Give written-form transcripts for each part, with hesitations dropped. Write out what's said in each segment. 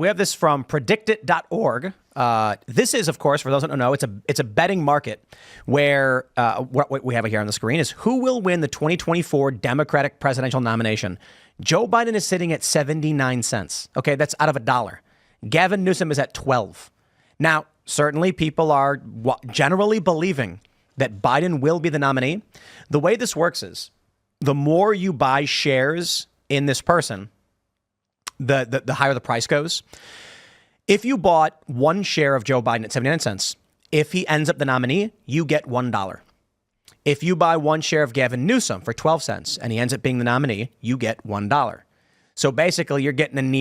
We have this from PredictItorg. This is, of course, for those that don't know, it's a betting market where what we have here on the screen is who will win the 2024 Democratic presidential nomination. Joe Biden is sitting at 79 cents. Okay, that's out of $1. Gavin Newsom is at 12. Now, certainly people are generally believing that Biden will be the nominee. The way this works is the more you buy shares in this person, the higher the price goes. If you bought one share of Joe Biden at 79 cents, if he ends up the nominee, you get $1. If you buy one share of Gavin Newsom for 12 cents and he ends up being the nominee, you get $1. So basically, you're getting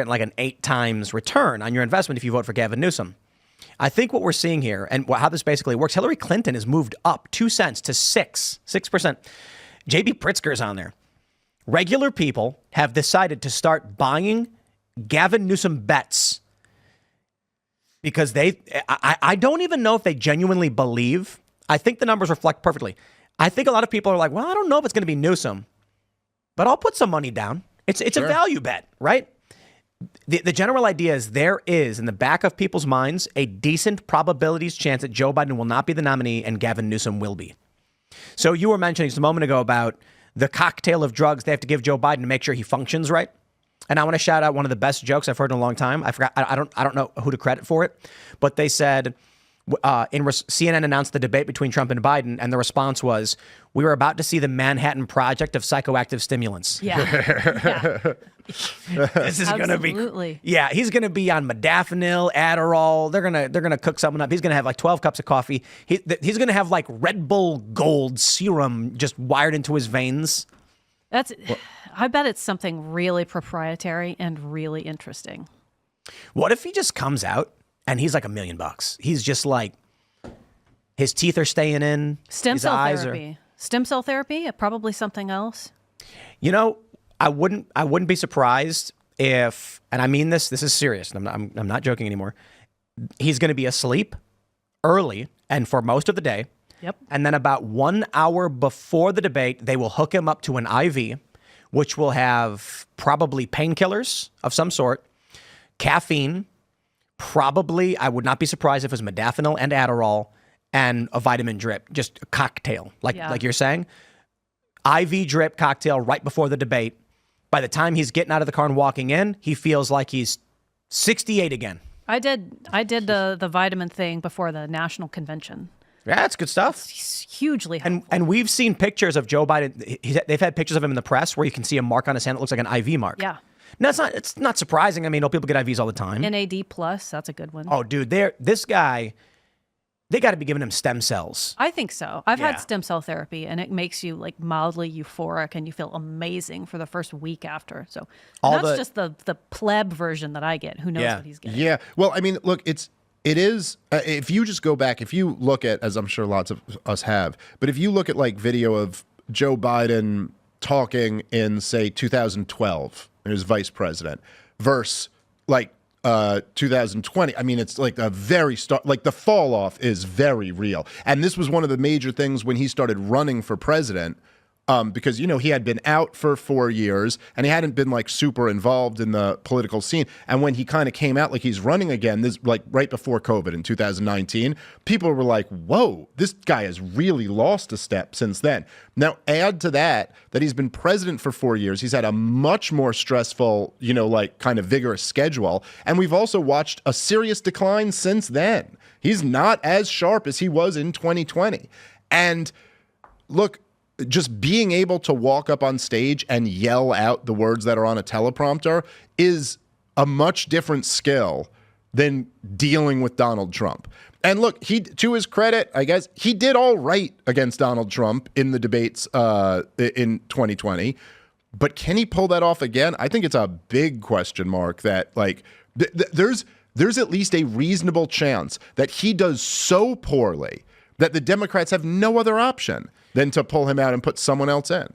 like an 8 times return on your investment if you vote for Gavin Newsom. I think what we're seeing here and how this basically works, Hillary Clinton has moved up 2 cents to 6%. JB Pritzker's on there. Regular people have decided to start buying Gavin Newsom bets because I don't even know if they genuinely believe. I think the numbers reflect perfectly. I think a lot of people are like, well, I don't know if it's going to be Newsom, but I'll put some money down. It's sure. A value bet, right? The general idea is there is in the back of people's minds a decent probabilities chance that Joe Biden will not be the nominee and Gavin Newsom will be. So you were mentioning just a moment ago about the cocktail of drugs they have to give Joe Biden to make sure he functions right. And I want to shout out one of the best jokes I've heard in a long time. I forgot. I don't know who to credit for it, but they said CNN announced the debate between Trump and Biden, and the response was, "We were about to see the Manhattan Project of psychoactive stimulants." Yeah. This is going to be. Yeah, he's going to be on modafinil, Adderall. They're gonna cook something up. He's going to have like 12 cups of coffee. He's going to have like Red Bull Gold serum just wired into his veins. I bet it's something really proprietary and really interesting. What if he just comes out and he's like $1 million? He's just like, his teeth are staying in. Stem cell therapy. Stem cell therapy, probably something else. You know, I wouldn't be surprised if, and I mean this is serious. I'm not joking anymore. He's going to be asleep early and for most of the day. Yep. And then about 1 hour before the debate, they will hook him up to an IV, which will have probably painkillers of some sort, caffeine, probably, I would not be surprised if it was modafinil and Adderall and a vitamin drip, just a cocktail, like you're saying. IV drip cocktail right before the debate. By the time he's getting out of the car and walking in, he feels like he's 68 again. I did the vitamin thing before the national convention. Yeah, that's good stuff. It's hugely helpful. And we've seen pictures of Joe Biden. They've had pictures of him in the press where you can see a mark on his hand that looks like an IV mark. Yeah. No, it's not surprising. I mean, people get IVs all the time. NAD+, that's a good one. Oh, dude, this guy, they got to be giving him stem cells. I think so. I've had stem cell therapy, and it makes you like mildly euphoric, and you feel amazing for the first week after. So that's just the pleb version that I get. Who knows what he's getting? Yeah. Well, I mean, look, it is, if you just go back, if you look at, as I'm sure lots of us have, but if you look at like video of Joe Biden talking in, say, 2012, as vice president, versus like 2020, I mean, it's like a very like the fall off is very real. And this was one of the major things when he started running for president. Because, you know, he had been out for 4 years and he hadn't been like super involved in the political scene. And when he kind of came out like he's running again, this like right before COVID in 2019, people were like, whoa, this guy has really lost a step since then. Now, add to that he's been president for 4 years. He's had a much more stressful, you know, like kind of vigorous schedule. And we've also watched a serious decline since then. He's not as sharp as he was in 2020. And look, just being able to walk up on stage and yell out the words that are on a teleprompter is a much different skill than dealing with Donald Trump. And look, to his credit, I guess, he did all right against Donald Trump in the debates in 2020. But can he pull that off again? I think it's a big question mark that, like, there's at least a reasonable chance that he does so poorly that the Democrats have no other option than to pull him out and put someone else in.